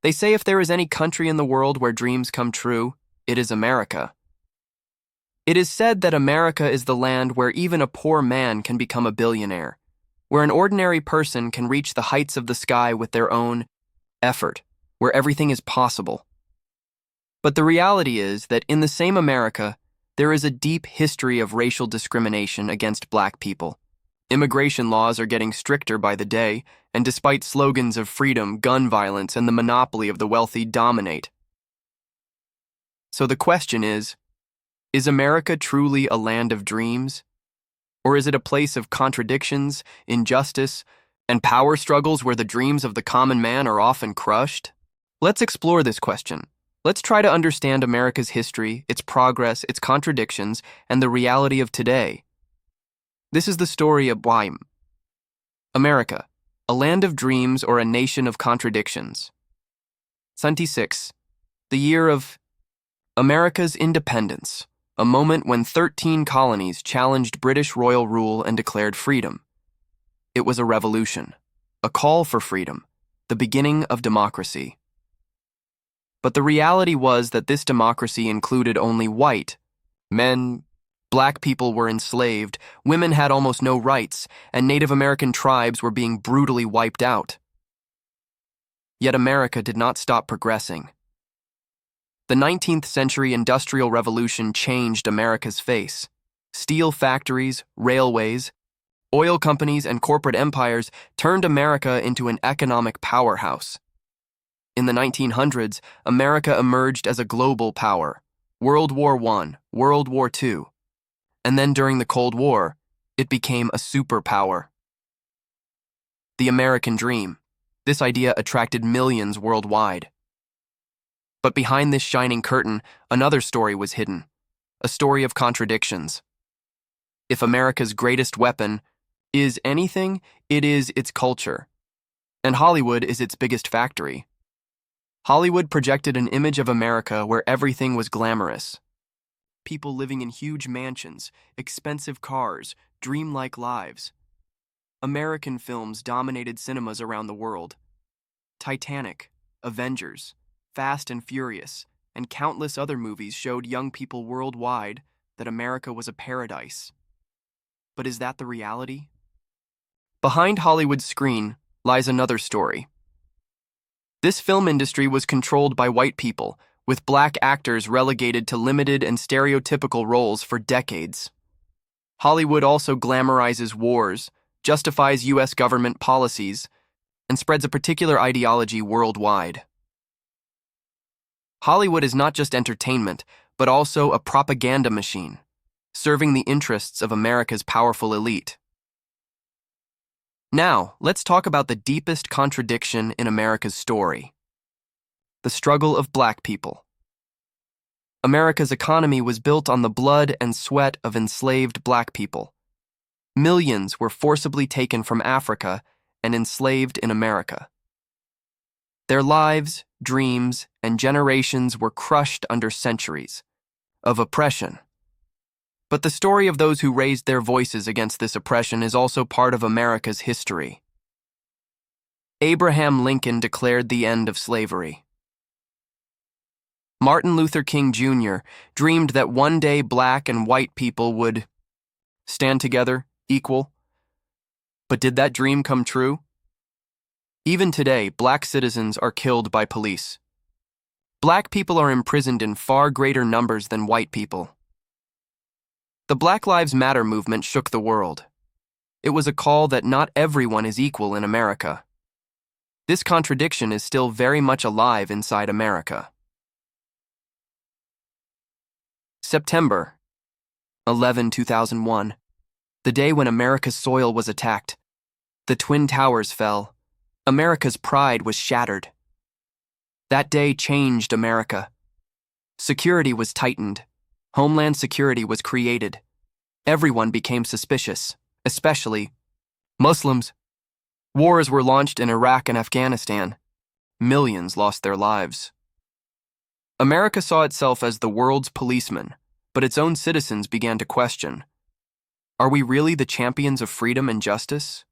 They say if there is any country in the world where dreams come true, it is America. It is said that America is the land where even a poor man can become a billionaire, where an ordinary person can reach the heights of the sky with their own effort, where everything is possible. But the reality is that in the same America, there is a deep history of racial discrimination against black people. Immigration laws are getting stricter by the day, and despite slogans of freedom, gun violence, and the monopoly of the wealthy dominate. So the question is America truly a land of dreams? Or is it a place of contradictions, injustice, and power struggles where the dreams of the common man are often crushed? Let's explore this question. Let's try to understand America's history, its progress, its contradictions, and the reality of today. This is the story of America, a land of dreams or a nation of contradictions. 76. The year of America's independence, a moment when 13 colonies challenged British royal rule and declared freedom. It was a revolution, a call for freedom, the beginning of democracy. But the reality was that this democracy included only white men. Black people were enslaved, women had almost no rights, and Native American tribes were being brutally wiped out. Yet America did not stop progressing. The 19th century Industrial Revolution changed America's face. Steel factories, railways, oil companies, and corporate empires turned America into an economic powerhouse. In the 1900s, America emerged as a global power. World War I, World War II. And then during the Cold War, it became a superpower. The American dream. This idea attracted millions worldwide. But behind this shining curtain, another story was hidden, a story of contradictions. If America's greatest weapon is anything, it is its culture. And Hollywood is its biggest factory. Hollywood projected an image of America where everything was glamorous. People living in huge mansions, expensive cars, dreamlike lives. American films dominated cinemas around the world. Titanic, Avengers, Fast and Furious, and countless other movies showed young people worldwide that America was a paradise. But is that the reality? Behind Hollywood's screen lies another story. This film industry was controlled by white people, with black actors relegated to limited and stereotypical roles for decades. Hollywood also glamorizes wars, justifies U.S. government policies, and spreads a particular ideology worldwide. Hollywood is not just entertainment, but also a propaganda machine, serving the interests of America's powerful elite. Now, let's talk about the deepest contradiction in America's story: the struggle of black people. America's economy was built on the blood and sweat of enslaved black people. Millions were forcibly taken from Africa and enslaved in America. Their lives, dreams, and generations were crushed under centuries of oppression. But the story of those who raised their voices against this oppression is also part of America's history. Abraham Lincoln declared the end of slavery. Martin Luther King Jr. dreamed that one day black and white people would stand together, equal. But did that dream come true? Even today, black citizens are killed by police. Black people are imprisoned in far greater numbers than white people. The Black Lives Matter movement shook the world. It was a call that not everyone is equal in America. This contradiction is still very much alive inside America. September 11, 2001, the day when America's soil was attacked. The Twin Towers fell. America's pride was shattered. That day changed America. Security was tightened. Homeland security was created. Everyone became suspicious, especially Muslims. Wars were launched in Iraq and Afghanistan. Millions lost their lives. America saw itself as the world's policeman, but its own citizens began to question: are we really the champions of freedom and justice?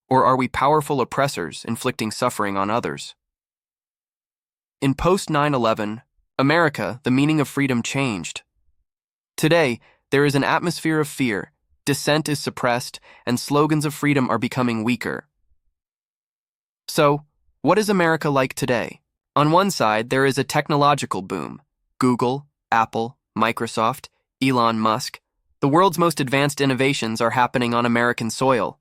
Or are we powerful oppressors inflicting suffering on others? In post 9/11, America, the meaning of freedom changed. Today, there is an atmosphere of fear, dissent is suppressed, and slogans of freedom are becoming weaker. So, what is America like today? On one side, there is a technological boom. Google, Apple, Microsoft, Elon Musk, the world's most advanced innovations are happening on American soil.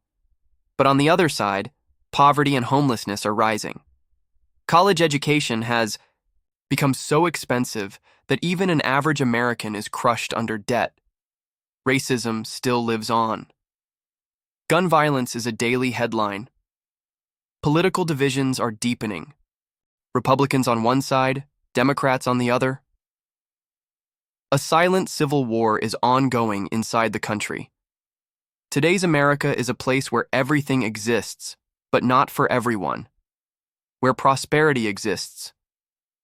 But on the other side, poverty and homelessness are rising. College education has become so expensive that even an average American is crushed under debt. Racism still lives on. Gun violence is a daily headline. Political divisions are deepening. Republicans on one side, Democrats on the other. A silent civil war is ongoing inside the country. Today's America is a place where everything exists, but not for everyone. Where prosperity exists,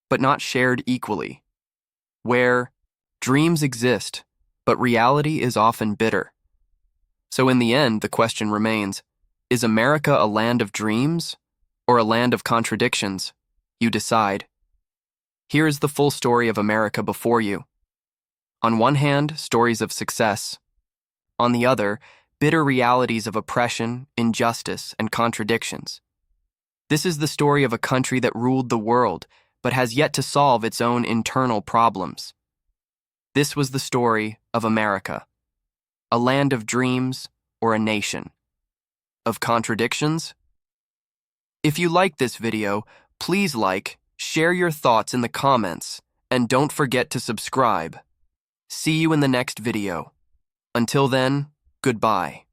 but not shared equally. Where dreams exist, but reality is often bitter. So in the end, the question remains, is America a land of dreams or a land of contradictions? You decide. Here is the full story of America before you. On one hand, stories of success. On the other, bitter realities of oppression, injustice, and contradictions. This is the story of a country that ruled the world, but has yet to solve its own internal problems. This was the story of America. A land of dreams or a nation of contradictions? If you liked this video, please like, share your thoughts in the comments, and don't forget to subscribe. See you in the next video. Until then, goodbye.